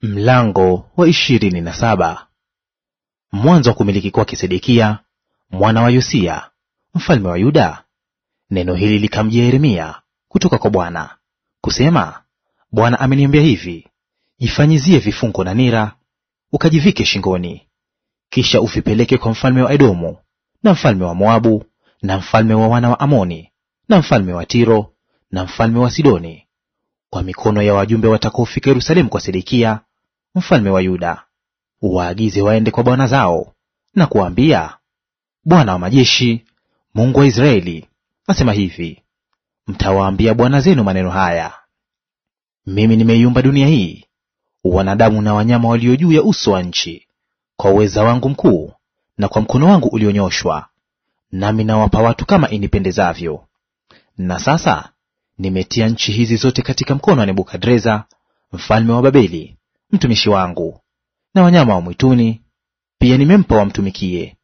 Mlango wa 27. Mwanzo wa kumiliki kwake Sedekia mwana wa Yosia mfalme wa Yuda, neno hili likamjia Yeremia kutoka kwa Bwana kusema, Bwana ameniambia hivi: jifanyizie vifungo na nira, ukajivike shingoni, kisha uvipeleke kwa mfalme wa Edomu na mfalme wa Moabu na mfalme wa wana wa Amoni na mfalme wa Tiro na mfalme wa Sidoni, kwa mikono ya wajumbe watakaofika Yerusalemu kwa Sedekia mfalme wa Yuda. Waagize waende kwa bwana zao na kuambia, Bwana wa majeshi, Mungu wa Israeli, asema hivi: mtawaambia bwana zenu maneno haya: mimi nimeiumba dunia hii, wanadamu na wanyama walio juu ya uso wa nchi, kwa uweza wangu mkuu na kwa mkono wangu ulionyoshwa, nami nawapa watu kama inipendezavyo. Na sasa nimetia nchi hizi zote katika mkono wa Nebukadreza mfalme wa Babeli mtumishi wangu, na wanyama wa mwituni pia nimempa wamtumikie.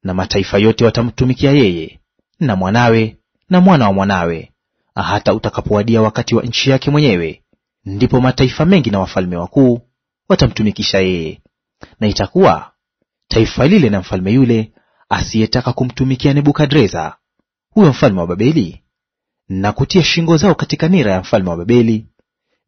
Na mataifa yote watamtumikia yeye, na mwanawe na mwana wa mwanawe, hata utakapowadia wakati wa nchi yake mwenyewe, ndipo mataifa mengi na wafalme wakuu watamtumikisha yeye. Na itakuwa taifa lile na mfalme yule asiyetaka kumtumikia Nebukadreza huyo mfalme wa Babeli, na kutia shingo zao katika nira ya mfalme wa Babeli,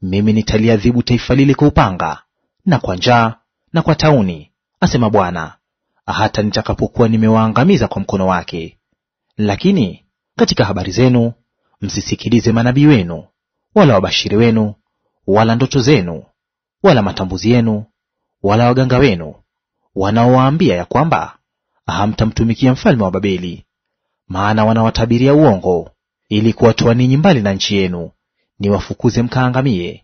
mimi nitaliadhibu taifa lile kwa upanga na kwa njaa na kwa tauni, asema Bwana, hata nitakapokuwa nimewaangamiza kwa mkono wake. Lakini katika habari zenu msisikilize manabii wenu, wala wabashiri wenu, wala ndoto zenu, wala matambuzi yenu, wala waganga wenu, wanaowaambia ya kwamba hamtamtumikia mfalme wa Babeli. Maana wanawatabiria uongo, ili kuwatoa ninyi mbali na nchi yenu, niwafukuze mkaangamie.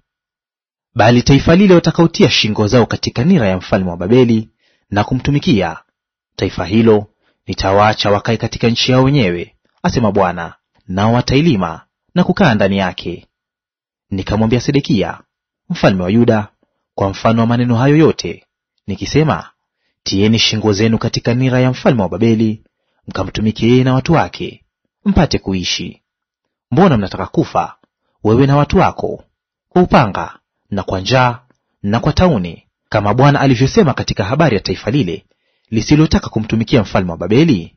Bali taifa lile watakaotia shingo zao katika nira ya mfalme wa Babeli na kumtumikia, taifa hilo nitawaacha wakae katika nchi yao wenyewe, asema Bwana, nao watailima na kukaa ndani yake. Nikamwambia Sedekia mfalme wa Yuda kwa mfano wa maneno hayo yote, nikisema, tieni shingo zenu katika nira ya mfalme wa Babeli, mkamtumikie yeye na watu wake, mpate kuishi. Mbona mnataka kufa, wewe na watu wako, kwa upanga na kwa njaa na kwa tauni, kama Bwana alivyosema katika habari ya taifa lile lisilotaka kumtumikia mfalme wa Babeli?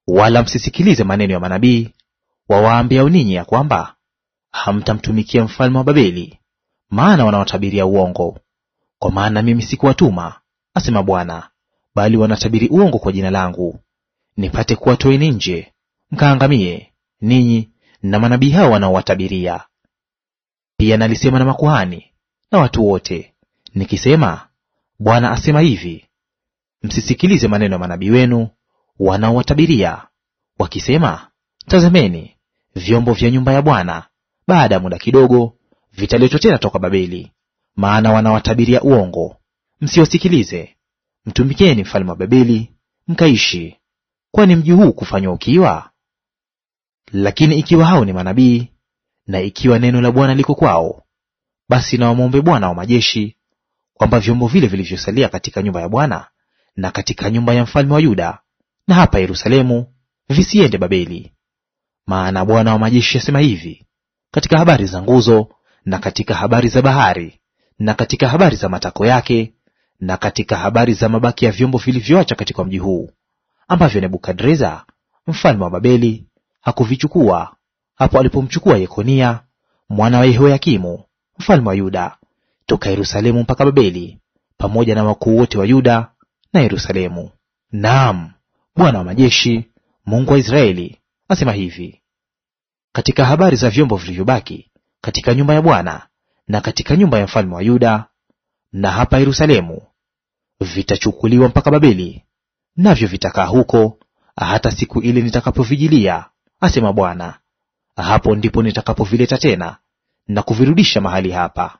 Wala msisikilize maneno ya manabii wawaambiao ninyi ya kwamba hamtamtumikia mfalme wa Babeli, maana wanawatabiria uongo. Kwa maana mimi sikuwatuma, asema Bwana, bali wanatabiri uongo kwa jina langu, nipate kuwatoeni nje mkaangamie, ninyi na manabii hao wanaowatabiria. Pia nalisema na makuhani na watu wote, nikisema, Bwana asema hivi: msisikilize maneno ya manabii wenu wanaowatabiria, wakisema, tazameni, vyombo vya nyumba ya Bwana baada ya muda kidogo vitaletwa tena toka Babeli. Maana wanawatabiria uongo. Msiwasikilize. Mtumikieni mfalme wa Babeli mkaishi, kwani mji huu kufanywa ukiwa? Lakini ikiwa hao ni manabii, na ikiwa neno la Bwana liko kwao, basi na wamwombe Bwana wa majeshi kwamba vyombo vile vilivyosalia katika nyumba ya Bwana na katika nyumba ya mfalme wa Yuda na hapa Yerusalemu visiende Babeli. Maana Bwana wa majeshi asema hivi katika habari za nguzo, na katika habari za bahari, na katika habari za matako yake, na katika habari za mabaki ya vyombo vilivyoacha katika mji huu, ambavyo Nebukadreza mfalme wa Babeli hakuvichukua hapo alipomchukua Yekonia mwana wa Yehoyakimu mfalme wa Yuda toka Yerusalemu mpaka Babeli, pamoja na wakuu wote wa Yuda na Yerusalemu. Naam, Bwana wa majeshi, Mungu wa Israeli, asema hivi: katika habari za vyombo vilivyobaki katika nyumba ya Bwana na katika nyumba ya mfalme wa Yuda na hapa Yerusalemu, vitachukuliwa mpaka Babeli, navyo vitakaa huko hata siku ile nitakapovijilia, asema Bwana. Hapo ndipo nitakapovileta tena na kuvirudisha mahali hapa.